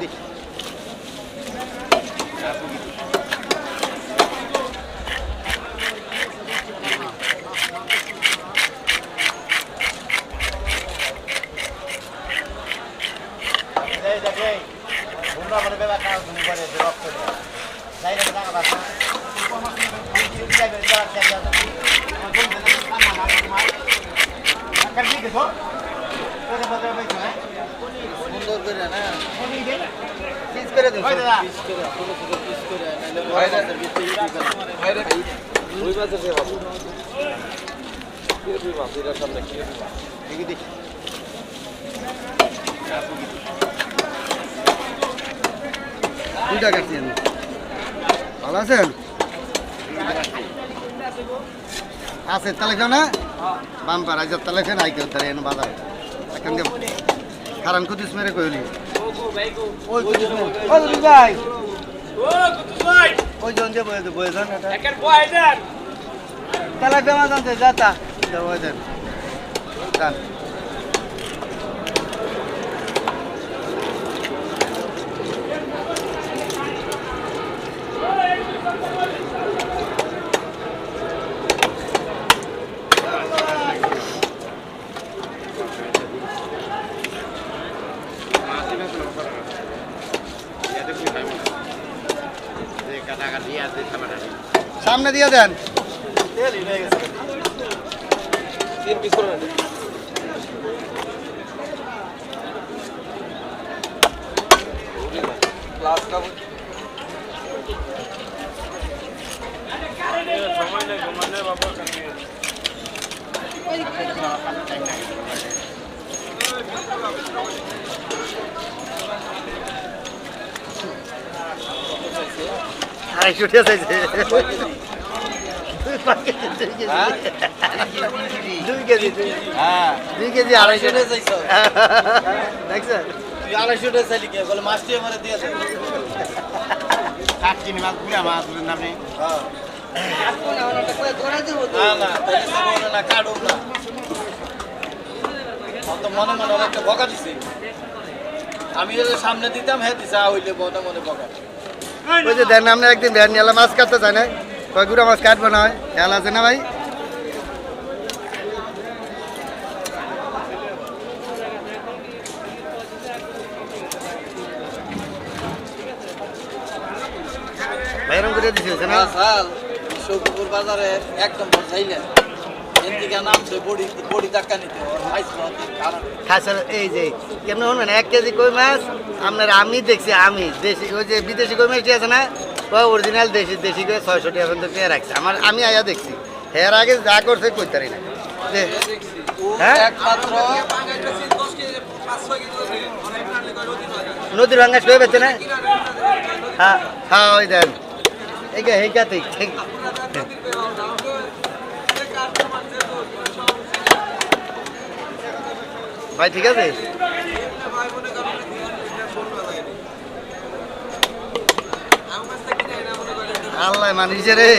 দেখি দুইটা কাটছি আমি ভালো আছেন আছে তাহলে কেউ না বাম্পার আজ তাহলে কেন আই কেউ তাহলে এনে বাজার এখান কারণ কুতিস মেরে কইলি ওই কুতিস ওই ভাই ওই জন যে বয়ে যান একের বয়ে যান তাহলে বেমা জানতে যাতা বয়ে যান যান সামনে দিয়ে দেন আড়াইশো টাকা চাইছে 2 কেজি হ্যাঁ 2 কেজি 250 টাকা চাইছো দেখছেন তুই 250 টাকা চাইলি কে বলে মাছটি আমারে দিয়ে দে কাটকিনি মাছ পুরা মাছ বলেন আপনি হ্যাঁ কাটকো না ওটা কই ধরে দেব না না তাহলে সব না কাটব না তো মনে মনে একটা বকা দিছি আমি যদি সামনে দিতাম হ্যাঁ দিছা হইলে মনে মনে বকা ওই যে দেন আমরা একদিন ভ্যান নিয়ে মাছ কাটতে চাই না কয় গুড়া মাছ কাটবো না হয় খেয়াল আছে না ভাই ভাইরম করে দিছে না সাল শোকপুর বাজারে একদম বসাইলেন এদিকে নামছে বড়ি টাকা নিতে খাইছে এই যে কেমন হন মানে 1 কেজি কই মাছ আপনার আমি দেখছি আমি দেশি ওই যে বিদেশি কই মাছটি আছে না ওই অরিজিনাল দেশি কই 600 টাকা পর্যন্ত পেয়ে রাখছে আমি আয়া দেখছি এর আগে যা করছে কইতারি না হ্যাঁ একমাত্র নদীর ভাঙ্গা শুয়ে পেছে না হ্যাঁ হ্যাঁ ওই দেন এইটাতেই ঠিক ভাই ঠিক আছে আল্লাহ মানিছে রে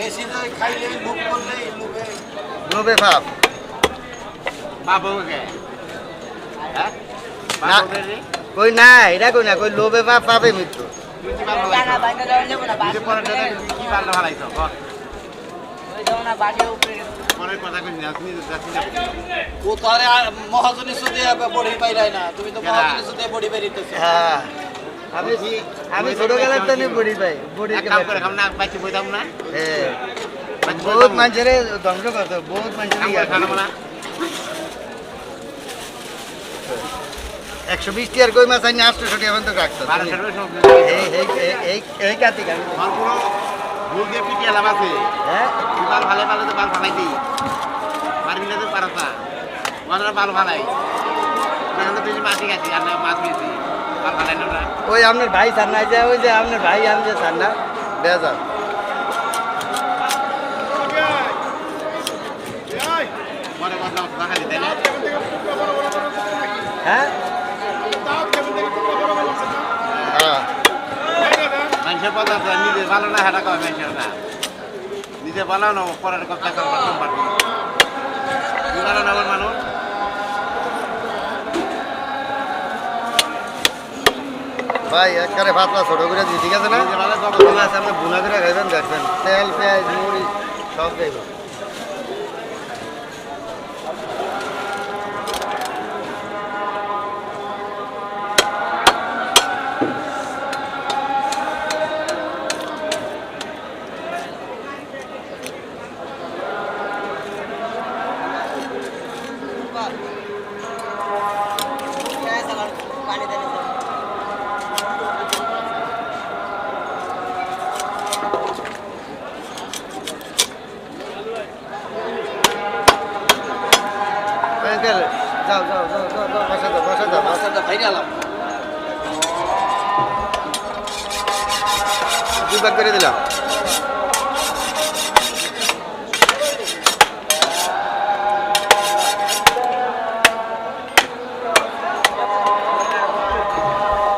বেশি খাইলে লোভ করলে লোভে পাপ পাপ হবে হ্যাঁ না কই না এটা কই না কই লোভে পাপ পাবে মৃত্যু জানা বাইরে যাওয়া যাবে না বাড়ি পরে কি পাল্টা ভালাইছো ওই দাও না বাড়ি উপরে পরে কথা কই না তুমি যাচ্ছি ও তো আরে মহাজনী সুদে বড়ি পাইলাই না তুমি তো মহাজনী সুদে বড়ি পাইরিতেছো হ্যাঁ আমি ছোট গেলাম তো নি বড়ি পাই বড়ি কাম করে খাম না বাইতে বইতাম না হ্যাঁ বহুত মানুষেরে ধ্বংস করতে বহুত মানুষের ইয়া খানা না 120 টাকার কই মাছ আইনি 800 টাকা পর্যন্ত রাখতো এই কাতি কাটি আমার পুরো ভুল দিয়ে পিটিয়ে লাভ আছে হ্যাঁ বাল ভালো ভালো তো বাল ভালাই দিই মারবি না তো পারতা মানরা বাল ভালাই এখন তো বেশি মাটি গাছি আর মাছ বেশি বাল ভালাই না ওই আপনার ভাই সার নাই যায় ওই যে আপনার ভাই আমি যে সার না বেজার মনে বদলাম খালি তাই না হ্যাঁ মানুষের কথা নিজে ভালো না হাঁটা কয় মানুষের না নিজে ভালো না পরের কথা ভালো না মানুষ ভাই একবারে পাতলা ছোট করে দিই, ঠিক আছে না? মাছ আপনি ভুনা করে খাইবেন, দেখবেন তেল পেঁয়াজ মুড়ি সব দেব। আঙ্কেল যাও যাও যাও যাও যাও, বসা দাও বসা দাও বসা দাও, ভাই গেলাম 2 ভাগ করে দিলাম।